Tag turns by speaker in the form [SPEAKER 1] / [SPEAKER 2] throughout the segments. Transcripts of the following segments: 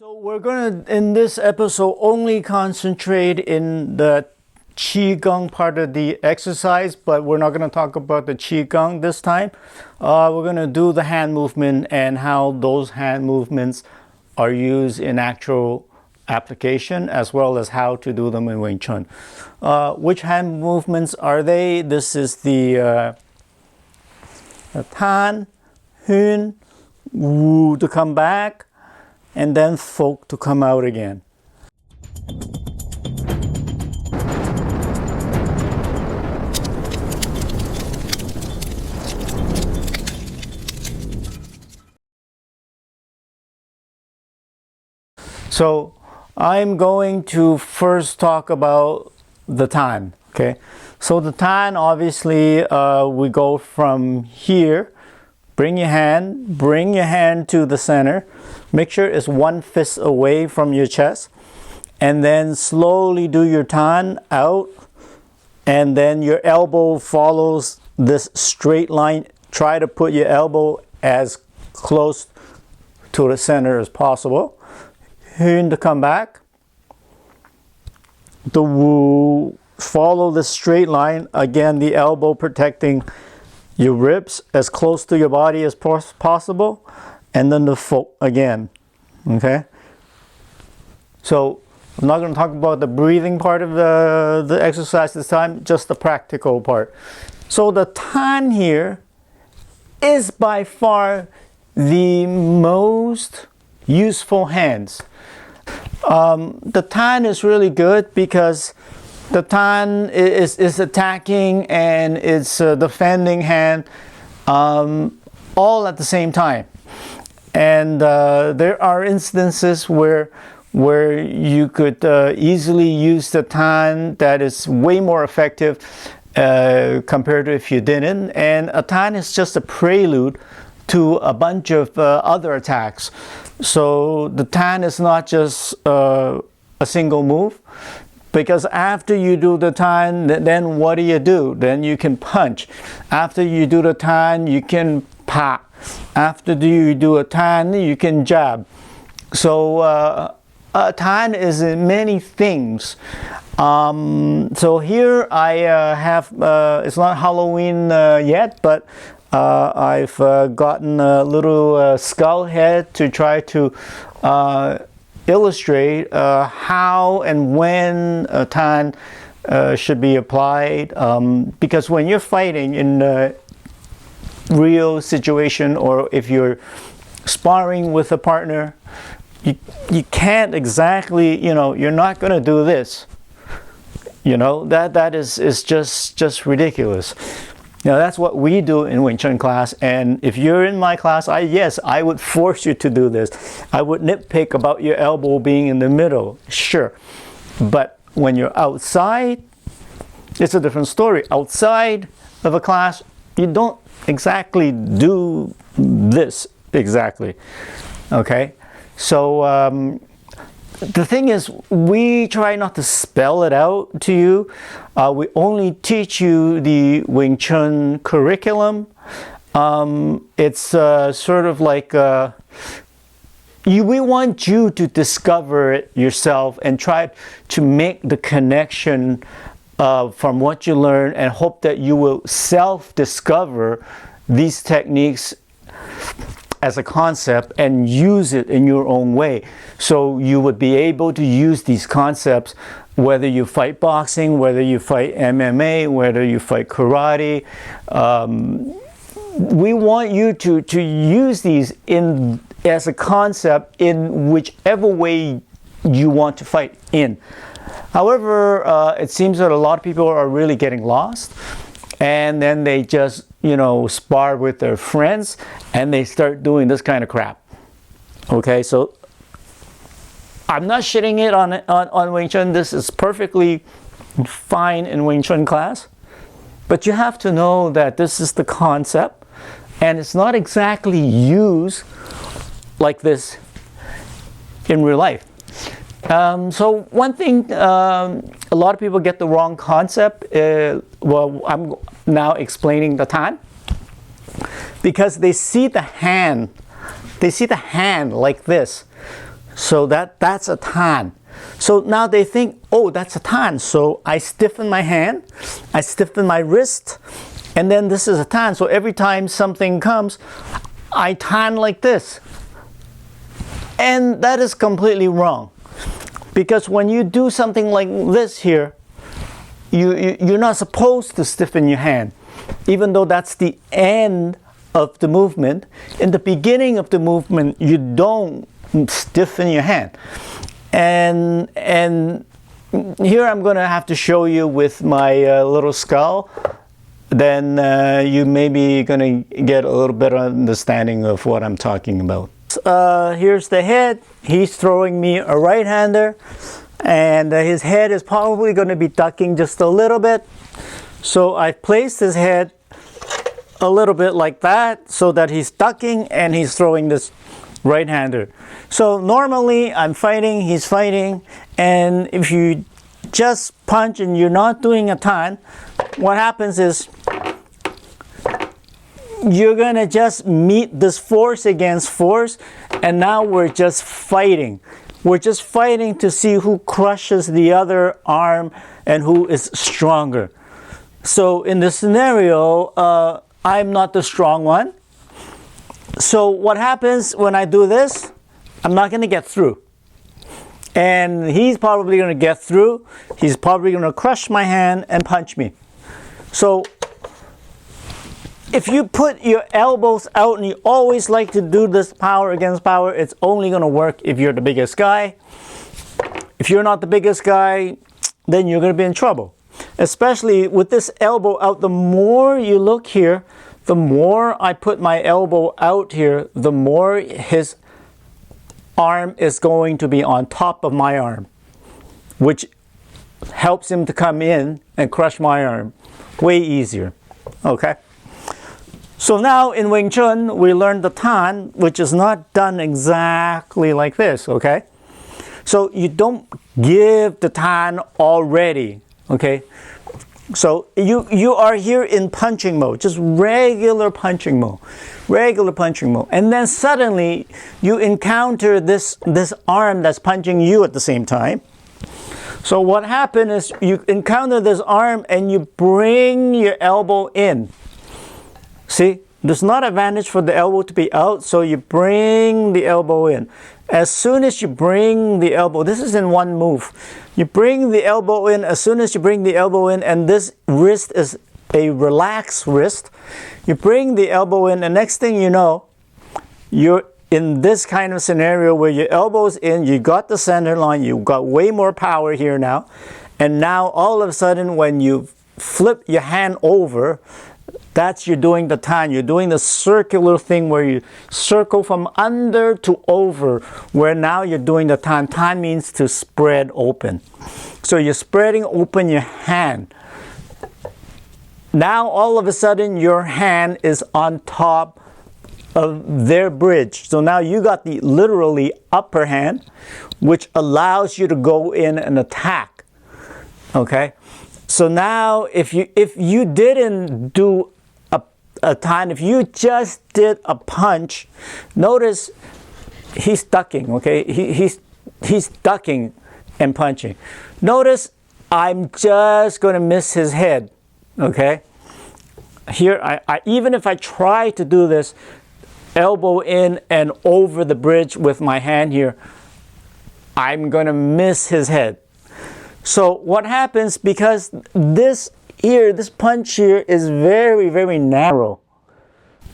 [SPEAKER 1] So we're going to, in this episode, only concentrate in the Qigong part of the exercise, but we're not going to talk about the Qigong this time. We're going to do the hand movement and how those hand movements are used in actual application, as well as how to do them in Wing Chun. Which hand movements are they? This is the Tan, Hoon, Wu to come back, and then fook to come out again. So I'm going to first talk about the Tan. Okay, so the Tan, obviously we go from here. Bring your hand to the center. Make sure it's one fist away from your chest. And then slowly do your Tan out. And then your elbow follows this straight line. Try to put your elbow as close to the center as possible. Hoon to come back. The Wu, follow the straight line. Again, the elbow protecting your ribs as close to your body as possible, and then the fook again. Okay, so I'm not going to talk about the breathing part of the exercise this time, just the practical part. So the Tan here is by far the most useful hands. The Tan is really good because the Tan is attacking and it's defending hand all at the same time. And there are instances where you could easily use the Tan that is way more effective compared to if you didn't. And a Tan is just a prelude to a bunch of other attacks. So the Tan is not just a single move. Because after you do the Tan, then what do? Then you can punch. After you do the Tan, you can pa. After you do a Tan, you can jab. So a Tan is in many things. So here I have, it's not Halloween yet, but I've gotten a little skull head to try to illustrate how and when a Tan should be applied, because when you're fighting in a real situation, or if you're sparring with a partner, you can't exactly, you're not going to do this. That is just ridiculous. That's what we do in Wing Chun class, and if you're in my class, I would force you to do this. I would nitpick about your elbow being in the middle, sure. But when you're outside, it's a different story. Outside of a class, you don't exactly do this exactly, okay? So the thing is, we try not to spell it out to you. We only teach you the Wing Chun curriculum. It's sort of like we want you to discover it yourself and try to make the connection from what you learn, and hope that you will self-discover these techniques as a concept and use it in your own way. So you would be able to use these concepts whether you fight boxing, whether you fight MMA, whether you fight karate. We want you to use these as a concept in whichever way you want to fight in. However, it seems that a lot of people are really getting lost, and then they just spar with their friends and they start doing this kind of crap. Okay, so I'm not shitting it on Wing Chun. This is perfectly fine in Wing Chun class, but you have to know that this is the concept, and it's not exactly used like this in real life. So one thing, a lot of people get the wrong concept. Well, I'm now explaining the Tan, because they see the hand like this, So that's a tan. So now they think, oh, that's a tan. So I stiffen my hand, I stiffen my wrist, and then this is a tan. So every time something comes, I tan like this. And that is completely wrong. Because when you do something like this here, you're not supposed to stiffen your hand. Even though that's the end of the movement, in the beginning of the movement, you don't stiffen your hand. And here I'm going to have to show you with my little skull. Then you may be going to get a little better understanding of what I'm talking about. Here's the head. He's throwing me a right-hander, and his head is probably going to be ducking just a little bit. So I've placed his head a little bit like that so that he's ducking and he's throwing this right-hander. So normally I'm fighting, he's fighting, and if you just punch and you're not doing a tan, what happens is you're gonna just meet this force against force, and now we're just fighting. We're just fighting to see who crushes the other arm and who is stronger. So in this scenario, I'm not the strong one. So what happens when I do this? I'm not going to get through. And he's probably going to get through. He's probably going to crush my hand and punch me. So if you put your elbows out and you always like to do this power against power, it's only going to work if you're the biggest guy. If you're not the biggest guy, then you're going to be in trouble. Especially with this elbow out, the more you look here, the more I put my elbow out here, the more his arm is going to be on top of my arm, which helps him to come in and crush my arm way easier. Okay? So now in Wing Chun, we learned the tan, which is not done exactly like this, okay? So you don't give the tan already, okay? So you are here in punching mode, just regular punching mode, and then suddenly you encounter this arm that's punching you at the same time. So what happened is you encounter this arm and you bring your elbow in. See, there's not advantage for the elbow to be out, so you bring the elbow in. As soon as you bring the elbow, this is in one move. You bring the elbow in, as soon as you bring the elbow in, and this wrist is a relaxed wrist, you bring the elbow in, and next thing you know, you're in this kind of scenario where your elbow's in, you got the center line, you got way more power here now, and now all of a sudden when you flip your hand over, that's you're doing the tan. You're doing the circular thing where you circle from under to over, where now you're doing the tan. Tan means to spread open. So you're spreading open your hand. Now all of a sudden your hand is on top of their bridge. So now you got the literally upper hand, which allows you to go in and attack. Okay? So now if you didn't do a tan, if you just did a punch, notice he's ducking, okay? He's ducking and punching. Notice I'm just going to miss his head, okay? Here, I even if I try to do this, elbow in and over the bridge with my hand here, I'm going to miss his head. So what happens, because this punch here is very, very narrow.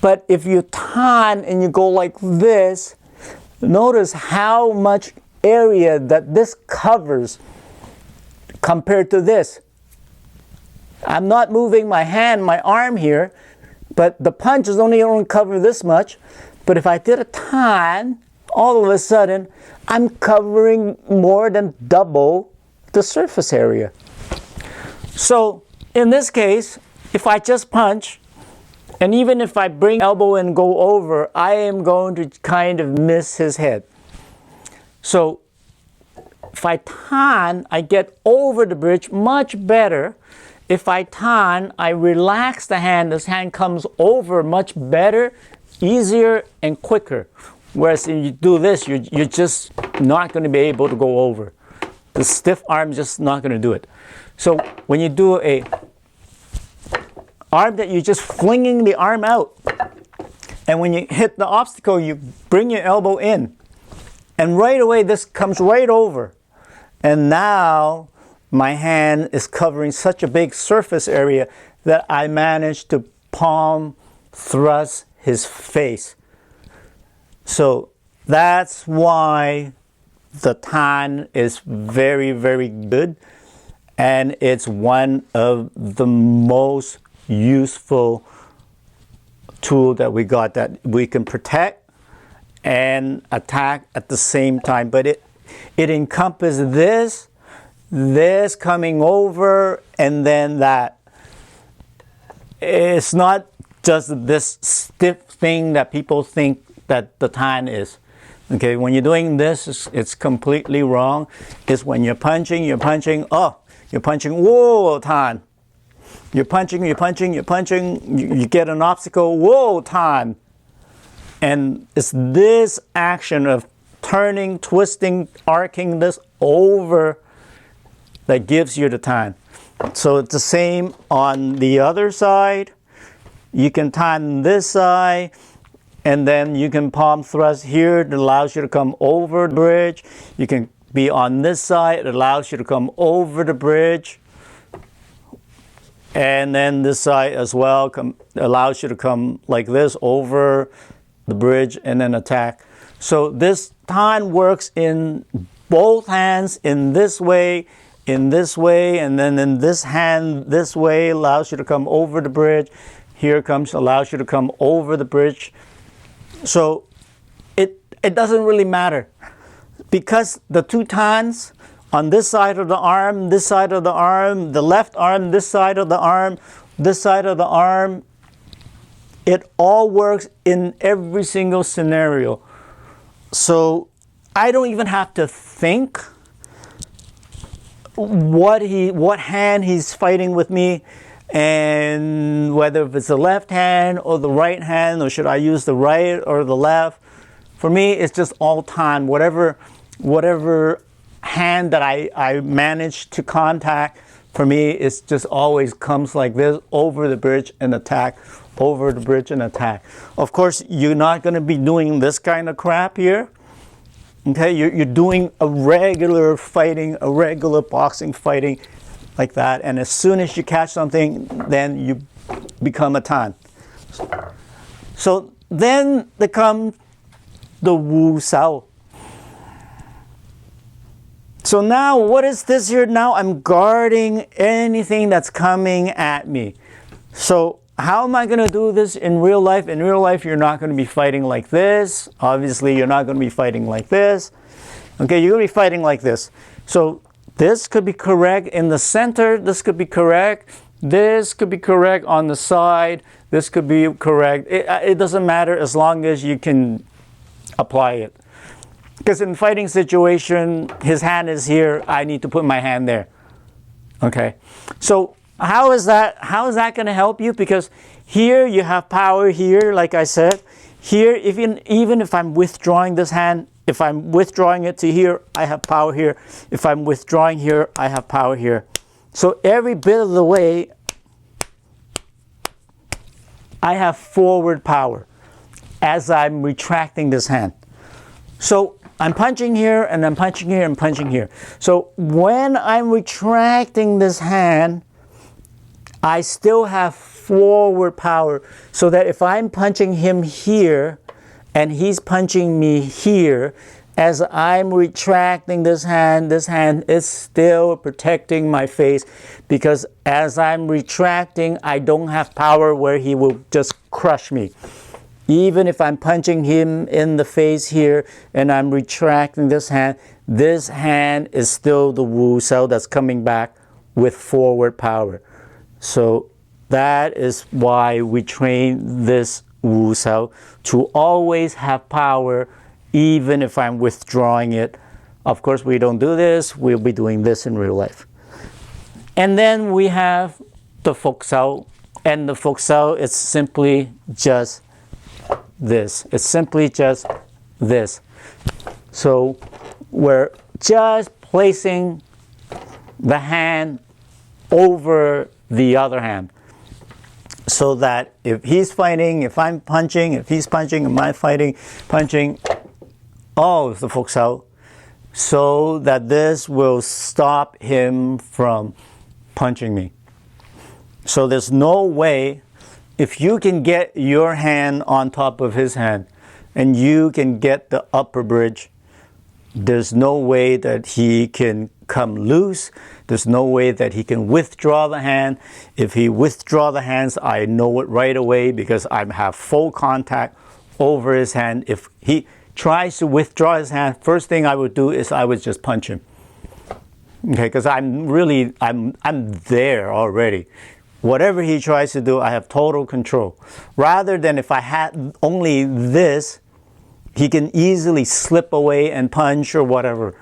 [SPEAKER 1] But if you tan and you go like this, notice how much area that this covers compared to this. I'm not moving my hand, my arm here, but the punch is only going to cover this much. But if I did a tan, all of a sudden, I'm covering more than double the surface area. So in this case, if I just punch, and even if I bring elbow and go over, I am going to kind of miss his head. So if I tan, I get over the bridge much better. If I tan, I relax the hand, this hand comes over much better, easier, and quicker. Whereas if you do this, you're just not going to be able to go over. The stiff arm just not going to do it. So when you do a arm that you're just flinging the arm out, and when you hit the obstacle, you bring your elbow in, and right away this comes right over, and now my hand is covering such a big surface area that I managed to palm thrust his face. So that's why the tan is very, very good, and it's one of the most useful tool that we got, that we can protect and attack at the same time. But it encompasses this coming over, and then that. It's not just this stiff thing that people think that the tan is. Okay, when you're doing this, it's completely wrong. It's when you're punching, oh, you're punching, whoa, tan. You're punching, you get an obstacle, whoa, tan. And it's this action of turning, twisting, arcing this over that gives you the tan. So it's the same on the other side. You can tan this side, and then you can palm thrust here. It allows you to come over the bridge. You can be on this side. It allows you to come over the bridge. And then this side as well allows you to come like this over the bridge and then attack. So this tan works in both hands, in this way, and then in this hand, this way, allows you to come over the bridge. Here comes, allows you to come over the bridge. So it doesn't really matter, because the two tans on this side of the arm, this side of the arm, the left arm, this side of the arm, this side of the arm, it all works in every single scenario. So I don't even have to think what hand he's fighting with me, and whether if it's the left hand or the right hand, or should I use the right or the left. For me, it's just all tan. Whatever hand that I manage to contact, for me, it's just always comes like this, over the bridge and attack, over the bridge and attack. Of course, you're not going to be doing this kind of crap here. Okay, you're doing a regular fighting, a regular boxing fighting like that. And as soon as you catch something, then you become a tan. So then there comes the Wu Sao. So now, what is this here? Now I'm guarding anything that's coming at me. So how am I going to do this in real life? In real life, you're not going to be fighting like this. Obviously, you're not going to be fighting like this. Okay, you're going to be fighting like this. So this could be correct in the center. This could be correct. This could be correct on the side. This could be correct. It doesn't matter as long as you can apply it. Because in fighting situation, his hand is here. I need to put my hand there. Okay, so how is that going to help you? Because here you have power here, like I said. Here, even if I'm withdrawing this hand, if I'm withdrawing it to here, I have power here. If I'm withdrawing here, I have power here. So every bit of the way, I have forward power as I'm retracting this hand. So I'm punching here, and I'm punching here, and punching here. So when I'm retracting this hand, I still have forward power, so that if I'm punching him here and he's punching me here, as I'm retracting this hand is still protecting my face, because as I'm retracting, I don't have power where he will just crush me. Even if I'm punching him in the face here and I'm retracting this hand is still the Wu Sao that's coming back with forward power. So that is why we train this Wu Sao, to always have power even if I'm withdrawing it. Of course, we don't do this. We'll be doing this in real life. And then we have the fook Sao. And the fook Sao is simply just this. It's simply just this. So we're just placing the hand over the other hand. So that if he's fighting, if I'm punching, if he's punching, am I fighting, punching, oh, the fook's out. So that this will stop him from punching me. So there's no way, if you can get your hand on top of his hand and you can get the upper bridge, there's no way that he can come loose. There's no way that he can withdraw the hand. If he withdraw the hands, I know it right away because I have full contact over his hand. If he tries to withdraw his hand, first thing I would do is I would just punch him. Okay, because I'm there already. Whatever he tries to do, I have total control. Rather than if I had only this, he can easily slip away and punch or whatever.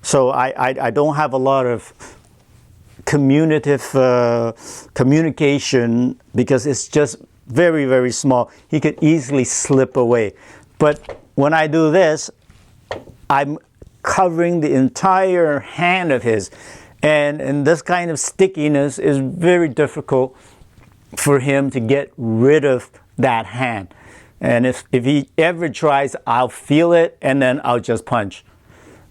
[SPEAKER 1] So I don't have a lot of communication because it's just very, very small. He could easily slip away. But when I do this, I'm covering the entire hand of his. And this kind of stickiness is very difficult for him to get rid of that hand. And if he ever tries, I'll feel it and then I'll just punch.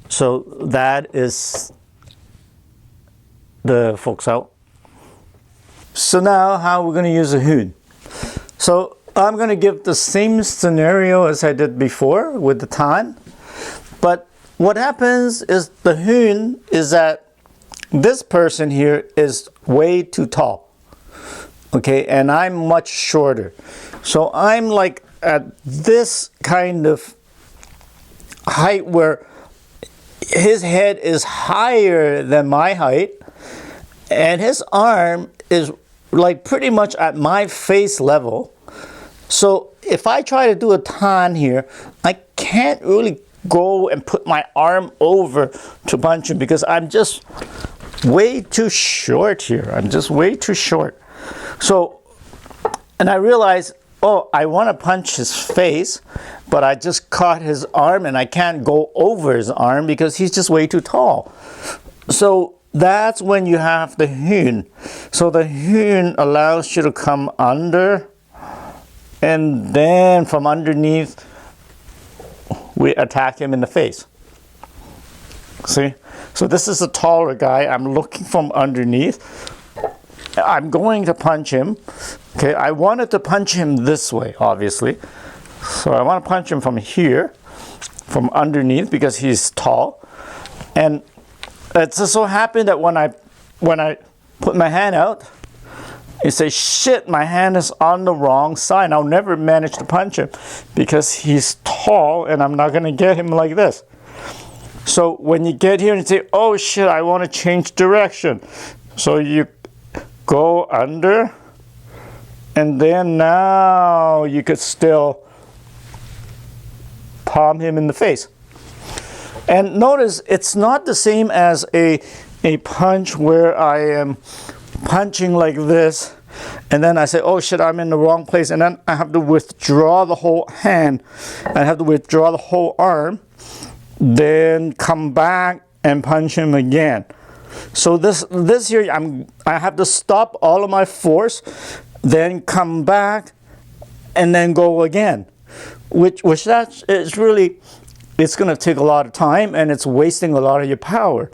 [SPEAKER 1] So that is the fook's out. So now how we're going to use a Hoon. So I'm going to give the same scenario as I did before with the Tan. But what happens is the Hoon is that this person here is way too tall. Okay, and I'm much shorter. So I'm like at this kind of height where his head is higher than my height and his arm is like pretty much at my face level. So if I try to do a Tan here, I can't really go and put my arm over to punch him because I'm just way too short here. I'm just way too short. So, and I realized, oh, I want to punch his face, but I just caught his arm and I can't go over his arm because he's just way too tall. So that's when you have the Hoon. So the Hoon allows you to come under, and then from underneath, we attack him in the face. See? So this is a taller guy. I'm looking from underneath. I'm going to punch him. Okay, I wanted to punch him this way, obviously. So I want to punch him from here, from underneath, because he's tall. And it just so happened that when I put my hand out, it says, shit, my hand is on the wrong side. I'll never manage to punch him because he's tall and I'm not going to get him like this. So when you get here and you say, oh shit, I want to change direction. So you go under, and then now you could still palm him in the face. And notice it's not the same as a punch where I am punching like this, and then I say, oh shit, I'm in the wrong place, and then I have to withdraw the whole hand, I have to withdraw the whole arm, then come back and punch him again. So this here, I have to stop all of my force, then come back, and then go again. Which that is really, it's going to take a lot of time, and it's wasting a lot of your power.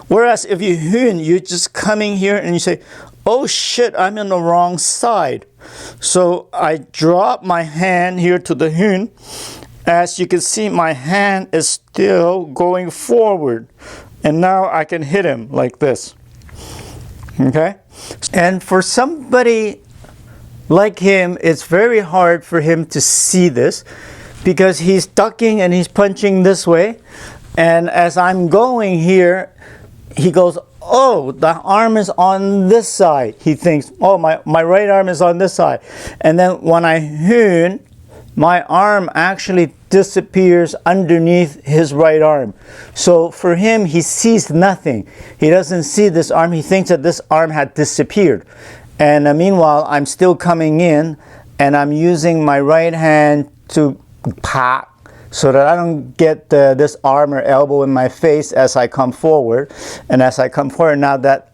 [SPEAKER 1] Whereas if you Hoon, you're just coming here and you say, oh shit, I'm in the wrong side. So I drop my hand here to the Hoon. As you can see, my hand is still going forward. And now I can hit him like this. Okay? And for somebody like him, it's very hard for him to see this because he's ducking and he's punching this way. And as I'm going here, he goes, oh, the arm is on this side. He thinks, oh, my right arm is on this side. And then when I Hoon, my arm actually disappears underneath his right arm. So for him, he sees nothing. He doesn't see this arm. He thinks that this arm had disappeared. And meanwhile, I'm still coming in and I'm using my right hand to so that I don't get this arm or elbow in my face as I come forward. And as I come forward, now that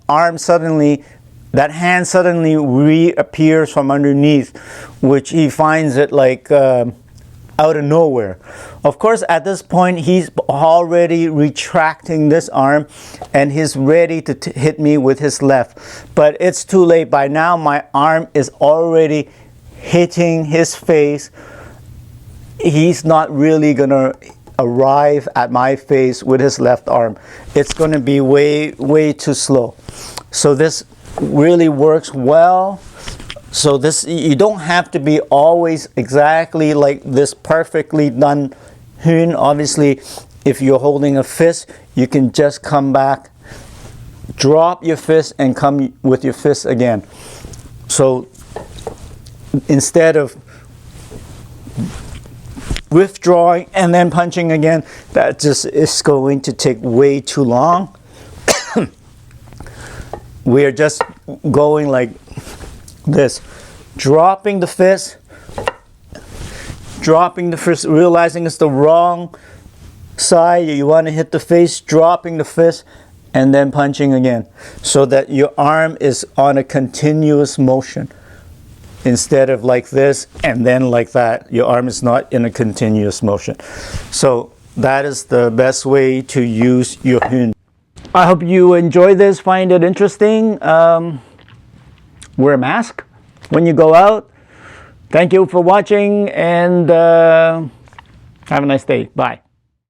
[SPEAKER 1] hand suddenly reappears from underneath, which he finds it like out of nowhere. Of course, at this point, he's already retracting this arm and he's ready to hit me with his left. But it's too late. By now, my arm is already hitting his face. He's not really gonna arrive at my face with his left arm. It's gonna be way too slow. So this really works well. So this, you don't have to be always exactly like this perfectly done Hoon. Obviously, if you're holding a fist, you can just come back, drop your fist, and come with your fist again. So instead of withdrawing and then punching again, that just is going to take way too long. We are just going like this, dropping the fist, realizing it's the wrong side. You want to hit the face, dropping the fist, and then punching again, so that your arm is on a continuous motion instead of like this and then like that. Your arm is not in a continuous motion. So that is the best way to use your Hoon. I hope you enjoy this, find it interesting. Wear a mask when you go out. Thank you for watching, and have a nice day. Bye.